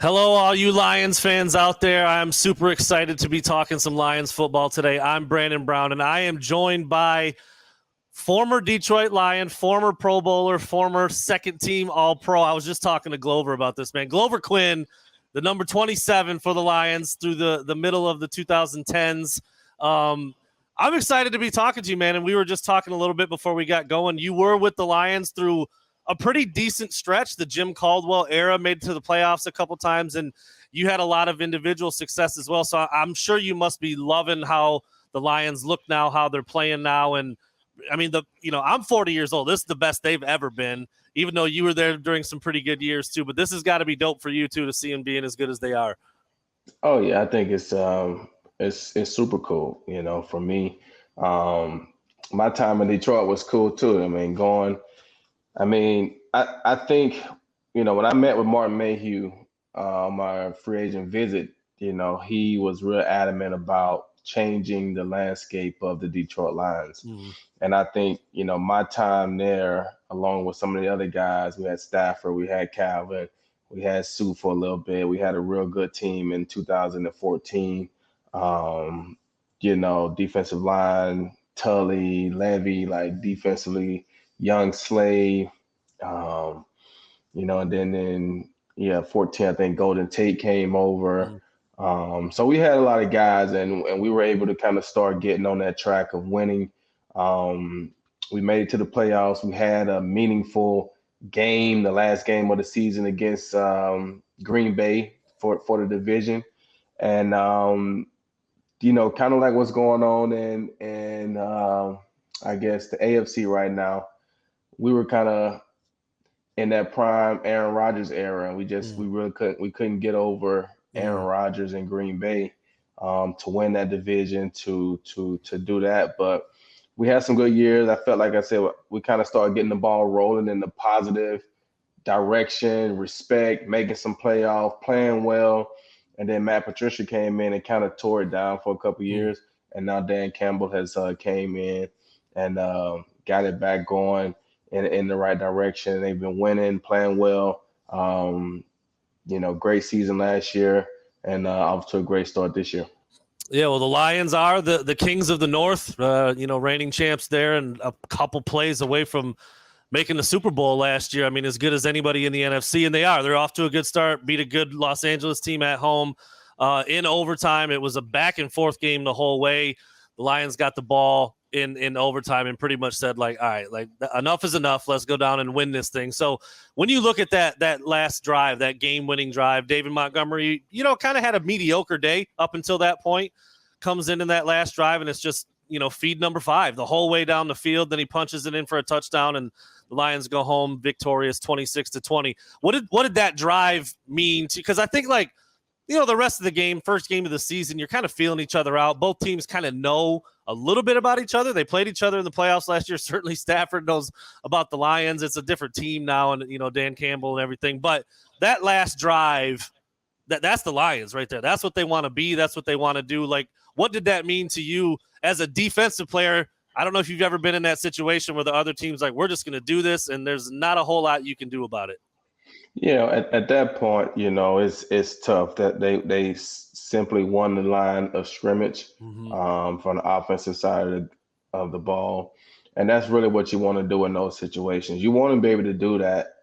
Hello, all you Lions fans out there. I'm super excited to be talking some Lions football today. I'm Brandon Brown, and I am joined by former Detroit Lion, former Pro Bowler, former second-team All-Pro. I was just talking to Glover about this, man. Glover Quin, the number 27 for the Lions through the middle of the 2010s. I'm excited to be talking to you, man, and we were just talking a little bit before we got going. You were with the Lions through a pretty decent stretch. The Jim Caldwell era, made it to the playoffs a couple times, and you had a lot of individual success as well. So I'm sure you must be loving how the Lions look now, how they're playing now. And I mean, I'm 40 years old. This is the best they've ever been, even though you were there during some pretty good years too. But this has got to be dope for you too, to see them being as good as they are. Oh yeah, I think it's super cool. For me, my time in Detroit was cool too. I think, when I met with Martin Mayhew, my free agent visit, he was real adamant about changing the landscape of the Detroit Lions. Mm. And I think, my time there, along with some of the other guys, we had Stafford, we had Calvin, we had Sue for a little bit. We had a real good team in 2014. Defensive line, Tully, Levy, like defensively, Young Slave. And then in 14, I think Golden Tate came over. So we had a lot of guys, and we were able to kind of start getting on that track of winning. We made it to the playoffs. We had a meaningful game, the last game of the season against Green Bay for the division. And, kind of like what's going on in I guess, the AFC right now, we were kind of in that prime Aaron Rodgers era, and we really couldn't get over Aaron Rodgers in Green Bay to win that division, to do that. But we had some good years. I felt like I said, we kind of started getting the ball rolling in the positive direction, respect, making some playoff, playing well. And then Matt Patricia came in and kind of tore it down for a couple years. And now Dan Campbell has came in and got it back going in the right direction. They've been winning, playing well. Great season last year, and off to a great start this year. Yeah, well, the Lions are the kings of the North, reigning champs there, and a couple plays away from making the Super Bowl last year. I mean, as good as anybody in the NFC, and they are. They're off to a good start, beat a good Los Angeles team at home in overtime. It was a back-and-forth game the whole way. The Lions got the ball in overtime and pretty much said, like, all right, like, enough is enough. Let's go down and win this thing. So when you look at that last drive, that game-winning drive, David Montgomery, kind of had a mediocre day up until that point, comes in that last drive, and it's just, feed number 5 the whole way down the field. Then he punches it in for a touchdown, and the Lions go home victorious 26-20. What did that drive mean to, because I think, like, the rest of the game, first game of the season, you're kind of feeling each other out. Both teams kind of know a little bit about each other. They played each other in the playoffs last year. Certainly Stafford knows about the Lions. It's a different team now, and, Dan Campbell and everything. But that last drive, that's the Lions right there. That's what they want to be. That's what they want to do. Like, what did that mean to you as a defensive player? I don't know if you've ever been in that situation where the other team's like, we're just going to do this, and there's not a whole lot you can do about it. At that point, it's tough that they simply won the line of scrimmage from the offensive side of the ball. And that's really what you want to do in those situations. You want to be able to do that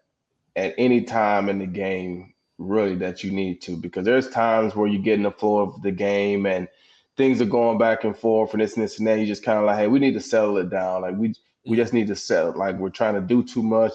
at any time in the game, really, that you need to, because there's times where you get in the flow of the game and things are going back and forth and this and this and that. You just kind of like, hey, we need to settle it down. Like, we just need to settle. Like, we're trying to do too much.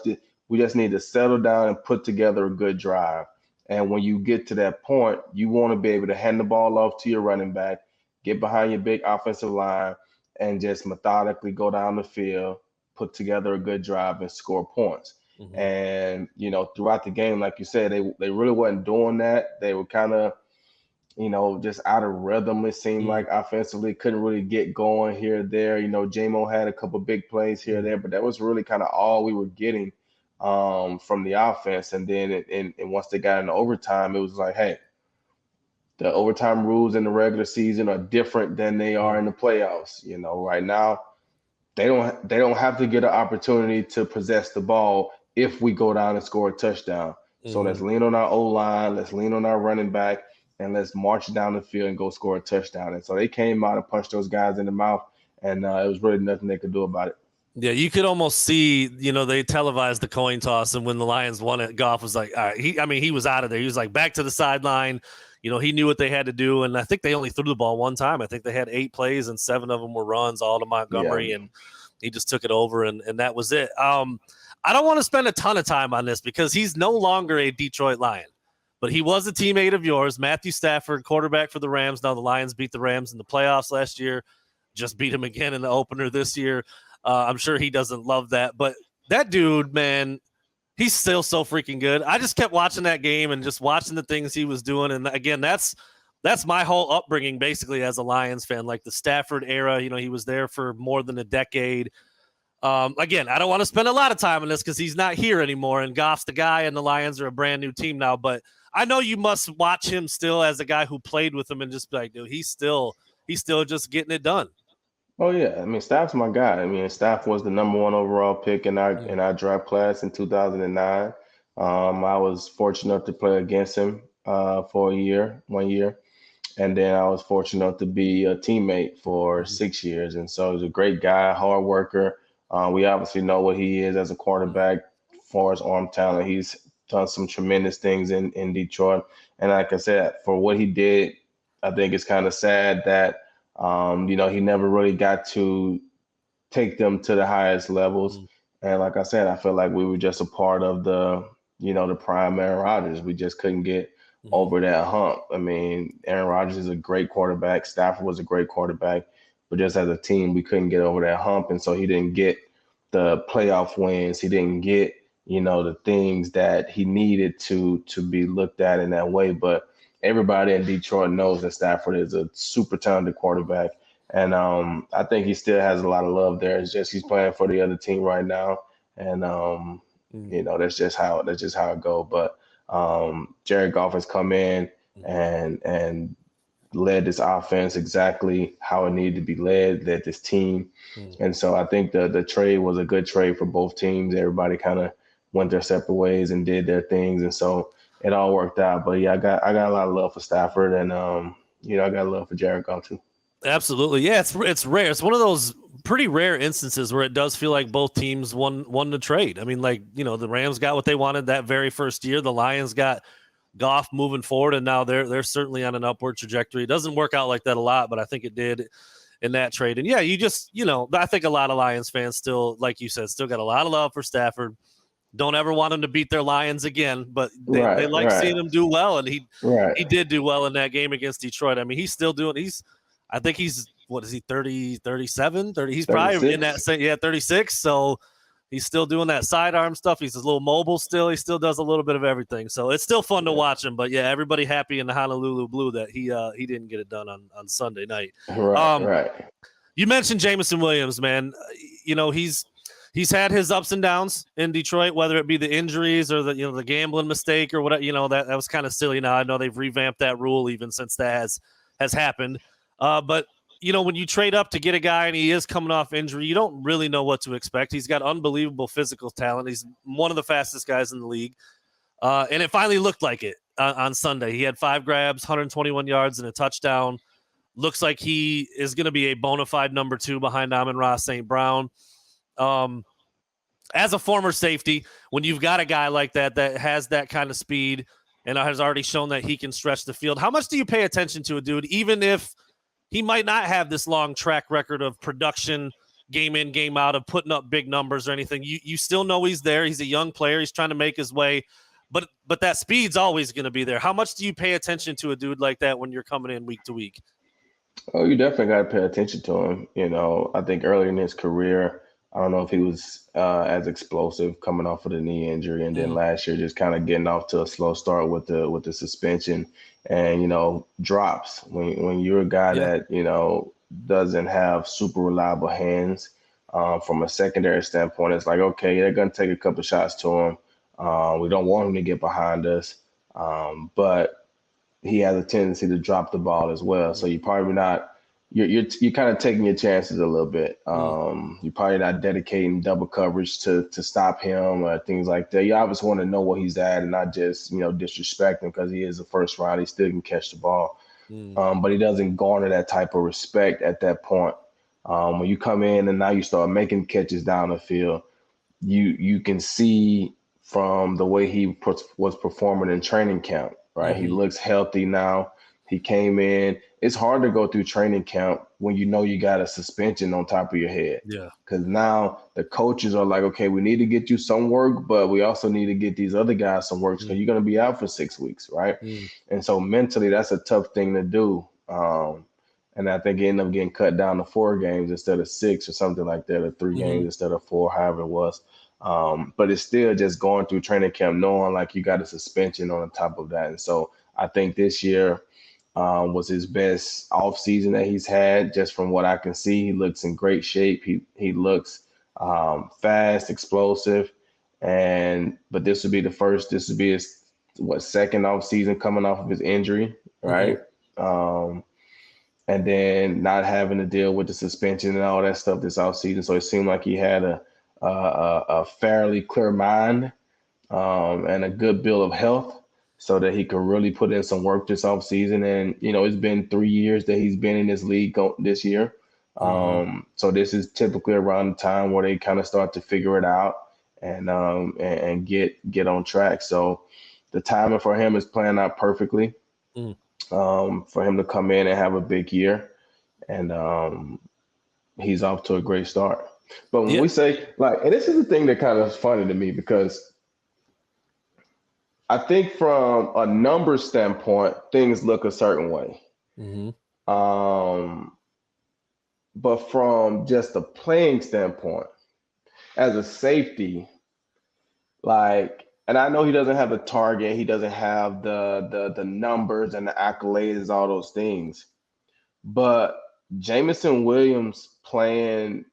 We just need to settle down and put together a good drive. And when you get to that point, you want to be able to hand the ball off to your running back, get behind your big offensive line, and just methodically go down the field, put together a good drive, and score points. And, throughout the game, like you said, they really wasn't doing that. They were kind of, just out of rhythm, it seemed like, offensively. Couldn't really get going here or there. J-Mo had a couple big plays here or there, but that was really kind of all we were getting from the offense. And then and once they got into overtime, it was like, hey, the overtime rules in the regular season are different than they are in the playoffs. Right now, they don't have to get an opportunity to possess the ball if we go down and score a touchdown. So let's lean on our O-line, let's lean on our running back, and let's march down the field and go score a touchdown. And so they came out and punched those guys in the mouth, and it was really nothing they could do about it. Yeah, you could almost see, they televised the coin toss, and when the Lions won it, Goff was like, all right, he was out of there. He was like back to the sideline. He knew what they had to do, and I think they only threw the ball one time. I think they had 8 plays, and 7 of them were runs, all to Montgomery, and he just took it over, and that was it. I don't want to spend a ton of time on this because he's no longer a Detroit Lion, but he was a teammate of yours, Matthew Stafford, quarterback for the Rams. Now the Lions beat the Rams in the playoffs last year, just beat him again in the opener this year. I'm sure he doesn't love that, but that dude, man, he's still so freaking good. I just kept watching that game and just watching the things he was doing. And again, that's my whole upbringing basically as a Lions fan, like the Stafford era. He was there for more than a decade. Again, I don't want to spend a lot of time on this because he's not here anymore, and Goff's the guy, and the Lions are a brand new team now. But I know you must watch him still as a guy who played with him and just be like, dude, he's still just getting it done. Oh yeah, I mean Staff's my guy. I mean Staff was the number 1 overall pick in our draft class in 2009. I was fortunate enough to play against him for 1 year, and then I was fortunate enough to be a teammate for 6 years. And so he's a great guy, hard worker. We obviously know what he is as a quarterback, as far as arm talent. He's done some tremendous things in Detroit, and like I said, for what he did, I think it's kind of sad that. He never really got to take them to the highest levels. And like I said, I feel like we were just a part of the prime Aaron Rodgers. We just couldn't get over that hump. I mean, Aaron Rodgers is a great quarterback. Stafford was a great quarterback. But just as a team, we couldn't get over that hump. And so he didn't get the playoff wins. He didn't get, the things that he needed to be looked at in that way. But everybody in Detroit knows that Stafford is a super talented quarterback. And I think he still has a lot of love there. It's just he's playing for the other team right now. And, that's just how it goes. But Jared Goff has come in and led this offense exactly how it needed to be led this team. And so I think the trade was a good trade for both teams. Everybody kind of went their separate ways and did their things. And so it all worked out. But yeah, I got a lot of love for Stafford, and I got love for Jared Goff too. Absolutely. Yeah, it's rare. It's one of those pretty rare instances where it does feel like both teams won the trade. I mean, the Rams got what they wanted that very first year. The Lions got Goff moving forward, and now they're certainly on an upward trajectory. It doesn't work out like that a lot, but I think it did in that trade. And yeah, you just, I think a lot of Lions fans still, like you said, still got a lot of love for Stafford. Don't ever want them to beat their Lions again, but they like seeing him do well, and he did do well in that game against Detroit. I mean, he's still doing. I think he's what is he 30, 37, 30? He's 36. Probably in that 36. So he's still doing that sidearm stuff. He's a little mobile still. He still does a little bit of everything. So it's still fun to watch him. But yeah, everybody happy in the Honolulu Blue that he didn't get it done on Sunday night. Right. You mentioned Jameson Williams, man. He's had his ups and downs in Detroit, whether it be the injuries or the gambling mistake or whatever. That was kind of silly. Now I know they've revamped that rule even since that has happened. But when you trade up to get a guy and he is coming off injury, you don't really know what to expect. He's got unbelievable physical talent. He's one of the fastest guys in the league. And it finally looked like it on Sunday. He had 5 grabs, 121 yards, and a touchdown. Looks like he is going to be a bona fide number 2 behind Amon-Ra St. Brown. As a former safety, when you've got a guy like that has that kind of speed and has already shown that he can stretch the field, how much do you pay attention to a dude, even if he might not have this long track record of production, game in, game out, of putting up big numbers or anything? You still know he's there. He's a young player. He's trying to make his way, but that speed's always going to be there. How much do you pay attention to a dude like that when you're coming in week to week? Oh, you definitely got to pay attention to him. I think early in his career, I don't know if he was as explosive coming off of the knee injury, and then last year just kind of getting off to a slow start with the suspension and drops. When you're a guy that doesn't have super reliable hands, from a secondary standpoint, it's like, okay, they're gonna take a couple shots to him. We don't want him to get behind us, but he has a tendency to drop the ball as well. So you're probably not you're kind of taking your chances a little bit. You're probably not dedicating double coverage to stop him or things like that. You obviously want to know where he's at and not just disrespect him because he is a first round. He still can catch the ball, but he doesn't garner that type of respect at that point. When you come in and now you start making catches down the field, you can see from the way he was performing in training camp, right? He looks healthy now. He came in. It's hard to go through training camp when you know you got a suspension on top of your head. Yeah. Because now the coaches are like, okay, we need to get you some work, but we also need to get these other guys some work because you're going to be out for 6 weeks, right? And so mentally, that's a tough thing to do. And I think he ended up getting cut down to 4 games instead of 6 or something like that, or 3 games instead of 4, however it was. But it's still just going through training camp knowing like you got a suspension on top of that. And so I think this year was his best offseason that he's had, just from what I can see. He looks in great shape. He looks fast, explosive. But this would be his second offseason coming off of his injury, right? And then not having to deal with the suspension and all that stuff this offseason. So it seemed like he had a fairly clear mind and a good bill of health so that he could really put in some work this offseason. And, it's been 3 years that he's been in this league this year. So this is typically around the time where they kind of start to figure it out and get on track. So the timing for him is playing out perfectly. For him to come in and have a big year, and he's off to a great start. But when we say and this is the thing that kind of is funny to me because I think from a numbers standpoint, things look a certain way. But from just a playing standpoint, as a safety, and I know he doesn't have the target, he doesn't have the numbers and the accolades, all those things. But Jameson Williams playing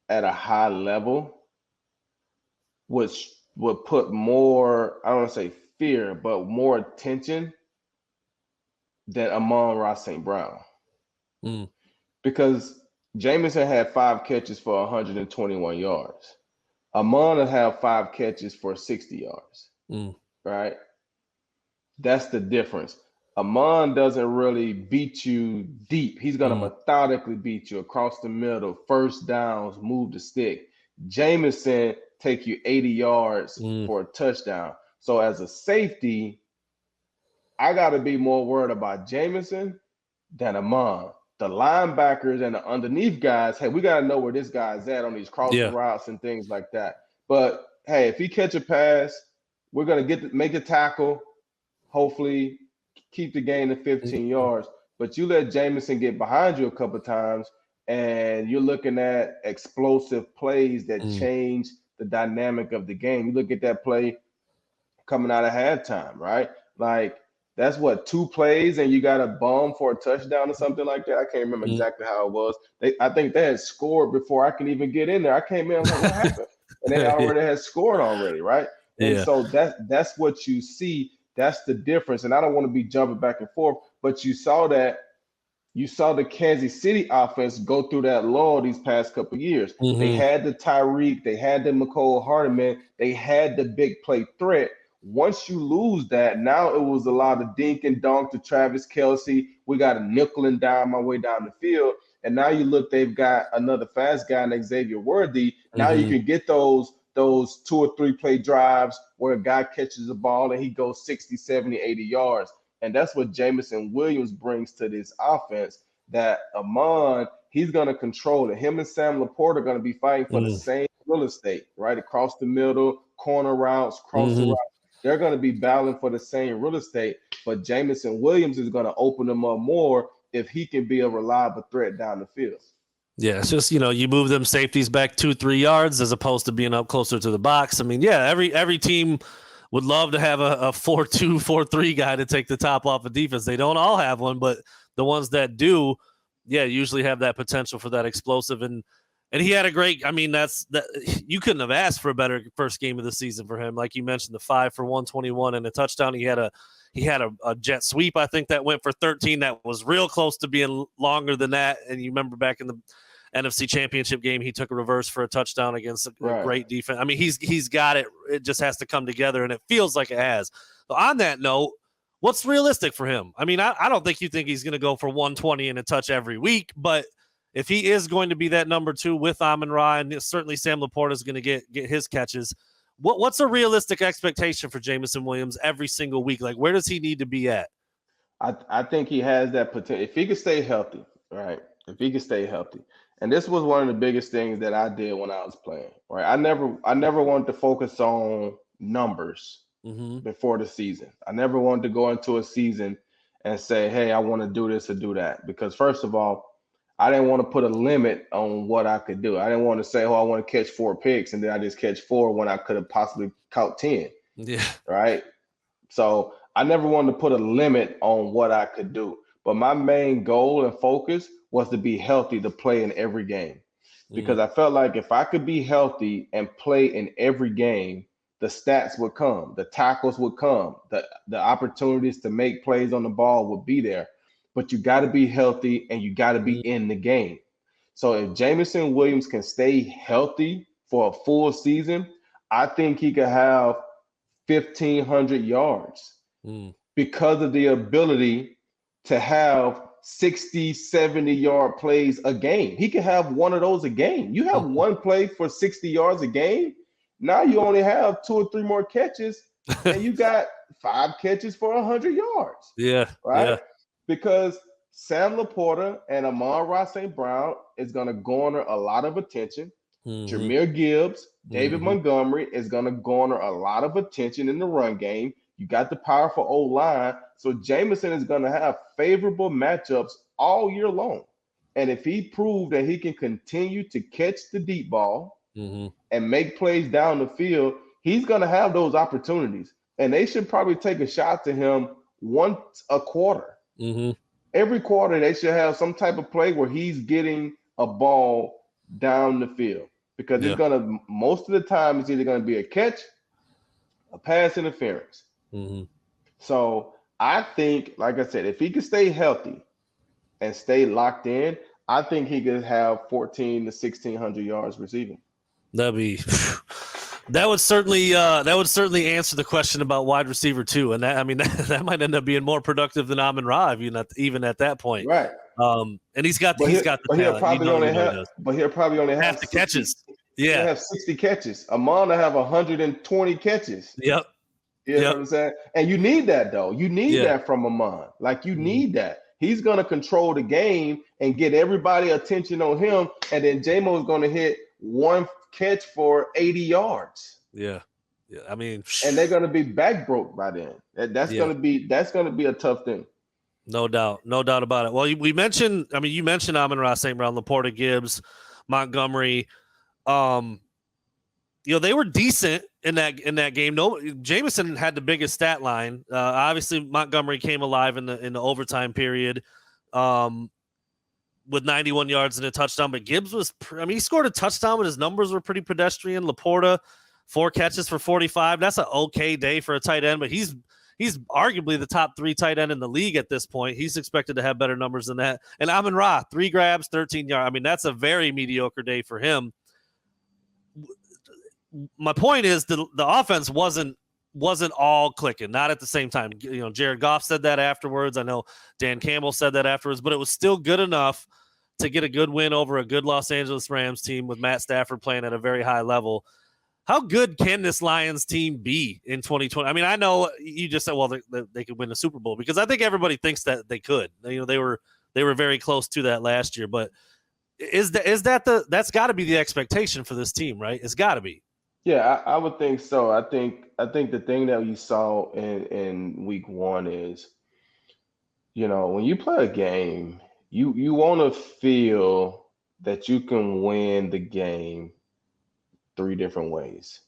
at a high level, which would put more, I don't want to say fear, but more attention than amon-ra St. Brown. Because Jameson had 5 catches for 121 yards. Amon will have 5 catches for 60 yards, right? That's the difference. Amon doesn't really beat you deep. He's going to methodically beat you across the middle, first downs, move the stick. Jameson take you 80 yards for a touchdown. So as a safety, I got to be more worried about Jameson than Amon. The linebackers and the underneath guys, hey, we got to know where this guy's at on these crossing routes and things like that. But, hey, if he catch a pass, we're going to make the tackle, hopefully keep the gain to 15 yards. But you let Jameson get behind you a couple of times, and you're looking at explosive plays that change the dynamic of the game. You look at that play coming out of halftime, right? That's 2 plays, and you got a bomb for a touchdown or something like that. I can't remember exactly how it was. I think they had scored before I could even get in there. I came in, I'm like, what happened? And they already had scored already, right? And so that's what you see. That's the difference. And I don't want to be jumping back and forth, but you saw the Kansas City offense go through that lull these past couple of years. They had the Tyreek, they had the McCole Hardeman, they had the big play threat. Once you lose that, now it was a lot of dink and dunk to Travis Kelce. We got a nickel and dime my way down the field. And now you look, they've got another fast guy named Xavier Worthy. Now you can get those 2 or 3 play drives where a guy catches the ball and he goes 60, 70, 80 yards. And that's what Jameson Williams brings to this offense, that Amon, he's going to control it. Him and Sam Laporte are going to be fighting for the same real estate, right? Across the middle, corner routes, cross the route. They're going to be battling for the same real estate, but Jameson Williams is going to open them up more if he can be a reliable threat down the field. Yeah, it's just, you move them safeties back 2-3 yards as opposed to being up closer to the box. I mean, every team would love to have a 4-2, 4-3 guy to take the top off of defense. They don't all have one, but the ones that do, usually have that potential for that explosive. And he had a great, you couldn't have asked for a better first game of the season for him. Like you mentioned, the 5 for 121 and a touchdown. He had He had a jet sweep, I think, that went for 13. That was real close to being longer than that. And you remember back in the NFC Championship game, he took a reverse for a touchdown against a great defense. I mean, he's got it. It just has to come together, and it feels like it has. So on that note, what's realistic for him? I mean, I don't think you think he's going to go for 120 and a touch every week, but if he is going to be that number 2 with Amon-Ra, and certainly Sam Laporta is going to get his catches, what's a realistic expectation for Jameson Williams every single week? Like, where does he need to be at? I think he has that potential. If he could stay healthy, right? If he could stay healthy. And this was one of the biggest things that I did when I was playing, right? I never wanted to focus on numbers before the season. I never wanted to go into a season and say, hey, I want to do this or do that. Because first of all, I didn't want to put a limit on what I could do. I didn't want to say, oh, I want to catch 4 picks, and then I just catch 4 when I could have possibly caught 10. Yeah. Right? So I never wanted to put a limit on what I could do. But my main goal and focus was to be healthy to play in every game. Because I felt like if I could be healthy and play in every game, the stats would come, the tackles would come, the opportunities to make plays on the ball would be there. But you got to be healthy and you got to be in the game. So if Jameson Williams can stay healthy for a full season, I think he could have 1,500 yards because of the ability to have 60, 70-yard plays a game. He can have one of those a game. You have one play for 60 yards a game. Now you only have 2 or 3 more catches, and you got 5 catches for 100 yards. Yeah. Right? Yeah. Because Sam Laporta and Amon-Ra St. Brown is going to garner a lot of attention. Jahmyr Gibbs, David Montgomery is going to garner a lot of attention in the run game. You got the powerful O-line. So Jameson is going to have favorable matchups all year long. And if he proves that he can continue to catch the deep ball and make plays down the field, he's going to have those opportunities. And they should probably take a shot to him once a quarter. Every quarter, they should have some type of play where he's getting a ball down the field. Because it's going to, most of the time, it's either going to be a catch, a pass interference. So I think, like I said, if he could stay healthy and stay locked in, I think he could have 1,400 to 1,600 yards receiving. That would certainly answer the question about wide receiver 2, and that might end up being more productive than Amon-Ra even at that point. Right. And he's got the talent. He'll probably only have the catches. Yeah, he'll have 60 catches. Amon will have 120 catches. Yep. You know what I'm saying? And you need that, though. You need that from Amon. Like, you need that. He's going to control the game and get everybody attention on him, and then J-Mo is going to hit 1 catch for 80 yards. Yeah. I mean, and they're going to be back broke by then. That's going to be a tough thing. No doubt about it. Well, you mentioned Amon-Ra St. Brown, Laporta, Gibbs, Montgomery. They were decent in that game. No, Jameson had the biggest stat line. Obviously, Montgomery came alive in the overtime period with 91 yards and a touchdown. But Gibbs he scored a touchdown, but his numbers were pretty pedestrian. Laporta, 4 catches for 45. That's an okay day for a tight end, but he's arguably the top 3 tight end in the league at this point. He's expected to have better numbers than that. And Amon-Ra, 3 grabs, 13 yards. I mean, that's a very mediocre day for him. My point is the offense wasn't all clicking, not at the same time. Jared Goff said that afterwards. I know Dan Campbell said that afterwards, but it was still good enough to get a good win over a good Los Angeles Rams team with Matt Stafford playing at a very high level. How good can this Lions team be in 2020? I mean, I know you just said, well, they could win the Super Bowl, because I think everybody thinks that they could. They were very close to that last year, but that's got to be the expectation for this team, right? It's got to be. Yeah, I would think so. I think the thing that you saw in week 1 is, when you play a game, you want to feel that you can win the game 3 different ways.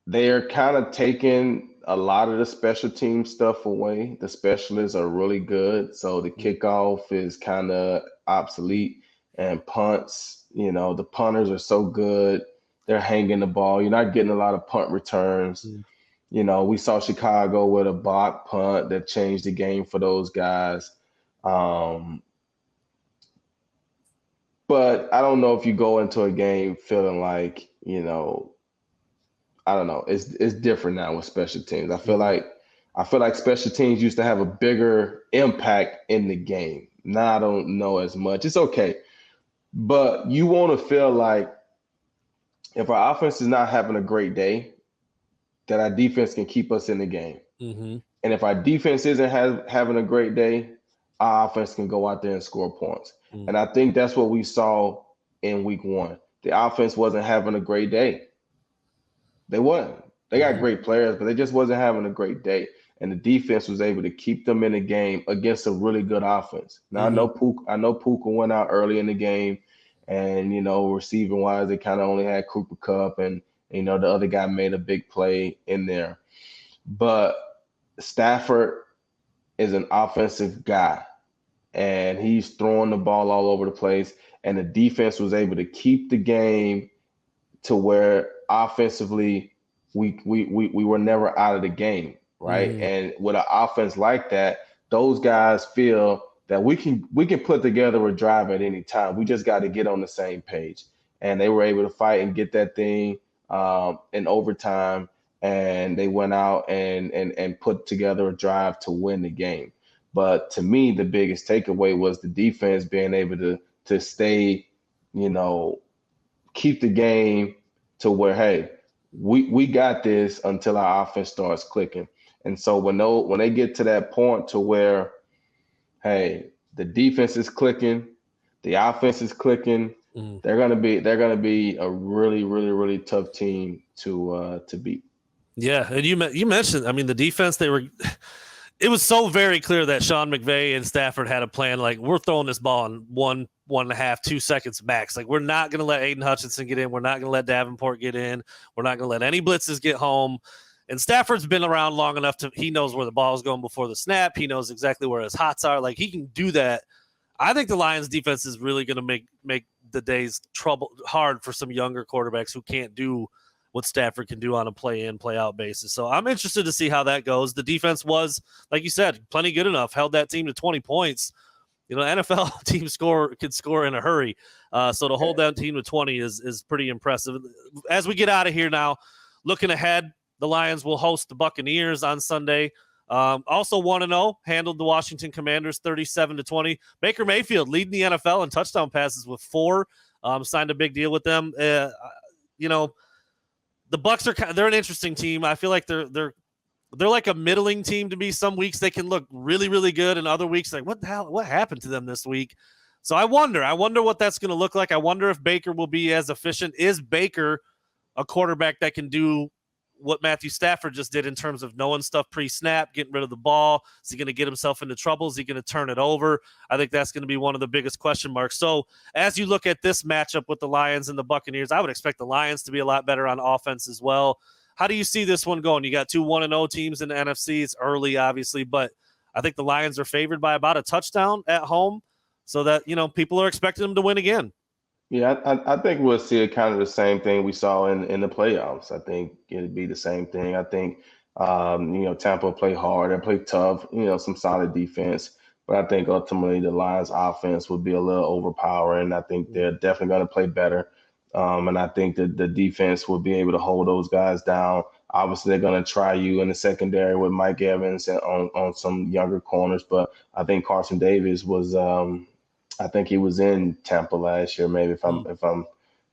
They're kind of taking a lot of the special team stuff away. The specialists are really good, so the kickoff is kind of obsolete, and punts, the punters are so good. They're hanging the ball. You're not getting a lot of punt returns. We saw Chicago with a block punt that changed the game for those guys. But I don't know if you go into a game feeling like, I don't know. It's different now with special teams. I feel like special teams used to have a bigger impact in the game. Now I don't know as much. It's okay. But you want to feel like if our offense is not having a great day, that our defense can keep us in the game. Mm-hmm. And if our defense isn't having a great day, our offense can go out there and score points. Mm-hmm. And I think that's what we saw in week 1. The offense wasn't having a great day. They wasn't. They got great players, but they just wasn't having a great day. And the defense was able to keep them in the game against a really good offense. Now I know Puka went out early in the game, and receiving wise, they kind of only had Cooper Kupp, and the other guy made a big play in there. But Stafford is an offensive guy, and he's throwing the ball all over the place. And the defense was able to keep the game to where offensively we were never out of the game, right? And with an offense like that, those guys feel that we can put together a drive at any time. We just got to get on the same page. And they were able to fight and get that thing in overtime, and they went out and put together a drive to win the game. But to me, the biggest takeaway was the defense being able to stay, keep the game to where, hey, we got this until our offense starts clicking. And so when they get to that point to where, hey, the defense is clicking, the offense is clicking, they're gonna be a really, really, really tough team to beat. Yeah, and you mentioned, I mean, the defense, it was so very clear that Sean McVay and Stafford had a plan. Like, we're throwing this ball in 1.5, 2 seconds max. Like, we're not going to let Aiden Hutchinson get in. We're not going to let Davenport get in. We're not going to let any blitzes get home. And Stafford's been around long enough he knows where the ball is going before the snap. He knows exactly where his hots are. Like, he can do that. I think the Lions defense is really going to make the days hard for some younger quarterbacks who can't do what Stafford can do on a play-in, play-out basis. So I'm interested to see how that goes. The defense was, like you said, plenty good enough, held that team to 20 points. NFL teams can score in a hurry. So to hold that team to 20 is pretty impressive. As we get out of here now, looking ahead, the Lions will host the Buccaneers on Sunday. Also 1-0, handled the Washington Commanders 37-20. Baker Mayfield leading the NFL in touchdown passes with 4. Signed a big deal with them. The Bucs they're an interesting team. I feel like they're like a middling team to me. Some weeks they can look really, really good, and other weeks like, what the hell? What happened to them this week? So I wonder what that's going to look like. I wonder if Baker will be as efficient. Is Baker a quarterback that can do what Matthew Stafford just did in terms of knowing stuff pre-snap, getting rid of the ball? Is he going to get himself into trouble? Is he going to turn it over? I think that's going to be one of the biggest question marks. So as you look at this matchup with the Lions and the Buccaneers, I would expect the Lions to be a lot better on offense as well. How do you see this one going? You got 2 1-0 teams in the NFC. It's early, obviously, but I think the Lions are favored by about a touchdown at home, so that, people are expecting them to win again. Yeah, I think we'll see kind of the same thing we saw in the playoffs. I think it'd be the same thing. I think, Tampa play hard. They play tough, some solid defense. But I think ultimately the Lions offense would be a little overpowering. I think they're definitely going to play better. And I think that the defense will be able to hold those guys down. Obviously, they're going to try you in the secondary with Mike Evans and on some younger corners. But I think Carson Davis was I think he was in Tampa last year, maybe if I'm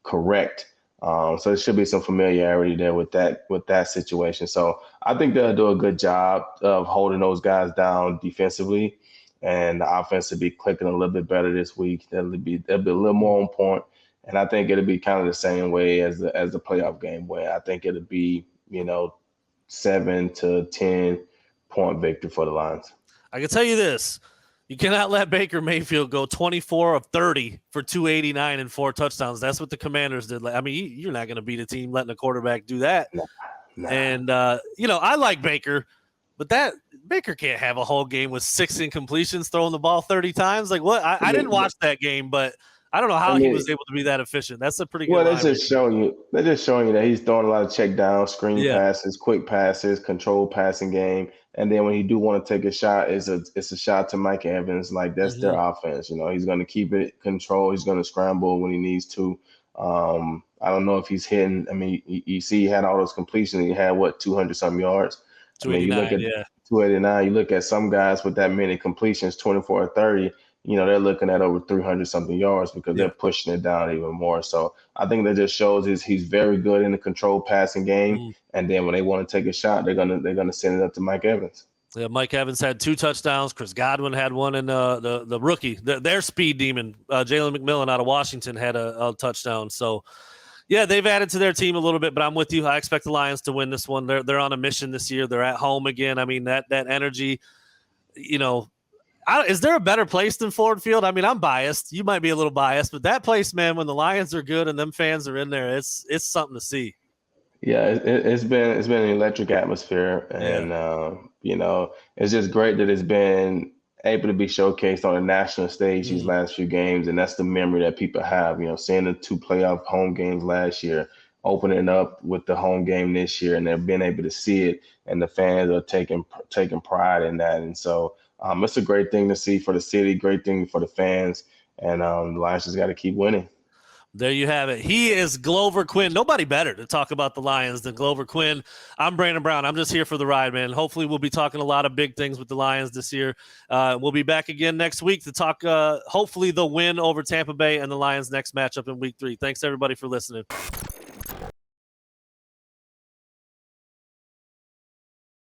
correct. So there should be some familiarity there with that situation. So I think they'll do a good job of holding those guys down defensively, and the offense will be clicking a little bit better this week. They'll be a little more on point, and I think it'll be kind of the same way as the playoff game, where I think it'll be 7 to 10 point victory for the Lions. I can tell you this. You cannot let Baker Mayfield go 24 of 30 for 289 and 4 touchdowns. That's what the Commanders did. I mean, you're not going to beat a team letting a quarterback do that. Nah. And, I like Baker, but Baker can't have a whole game with 6 incompletions, throwing the ball 30 times. Like, what? I didn't watch that game, but I don't know I how he mean, was able to be that efficient. That's a pretty good well, line right there. they're just showing you that he's throwing a lot of check down, screen Yeah. passes, quick passes, controlled passing game. And then when he do want to take a shot, it's a shot to Mike Evans. Like that's their offense. You know, he's going to keep it controlled. He's going to scramble when he needs to. I don't know if he's hitting. I mean, you see, he had all those completions. He had what 200 some yards. I mean, you look 289, at yeah. 289. You look at some guys with that many completions, 24 or 30. You know, they're looking at over 300 something yards because they're pushing it down even more. So I think that just shows he's very good in the controlled passing game. And then when they want to take a shot, they're gonna send it up to Mike Evans. Yeah, Mike Evans had 2 touchdowns. Chris Godwin had one, and the rookie, their speed demon, Jalen McMillan out of Washington, had a touchdown. So, yeah, they've added to their team a little bit, but I'm with you. I expect the Lions to win this one. They're on a mission this year. They're at home again. I mean, that energy, you know, is there a better place than Ford Field? I mean, I'm biased. You might be a little biased, but that place, man, when the Lions are good and them fans are in there, it's something to see. Yeah, it's been an electric atmosphere, and you know, it's just great that it's been able to be showcased on a national stage these last few games, and that's the memory that people have. You know, seeing the 2 playoff home games last year, opening up with the home game this year, and they've been able to see it, and the fans are taking pride in that, and so it's a great thing to see for the city, great thing for the fans, and the Lions just got to keep winning. There you have it. He is Glover Quin. Nobody better to talk about the Lions than Glover Quin. I'm Brandon Brown. I'm just here for the ride, man. Hopefully we'll be talking a lot of big things with the Lions this year. We'll be back again next week to talk, hopefully, the win over Tampa Bay and the Lions' next matchup in Week 3. Thanks, everybody, for listening.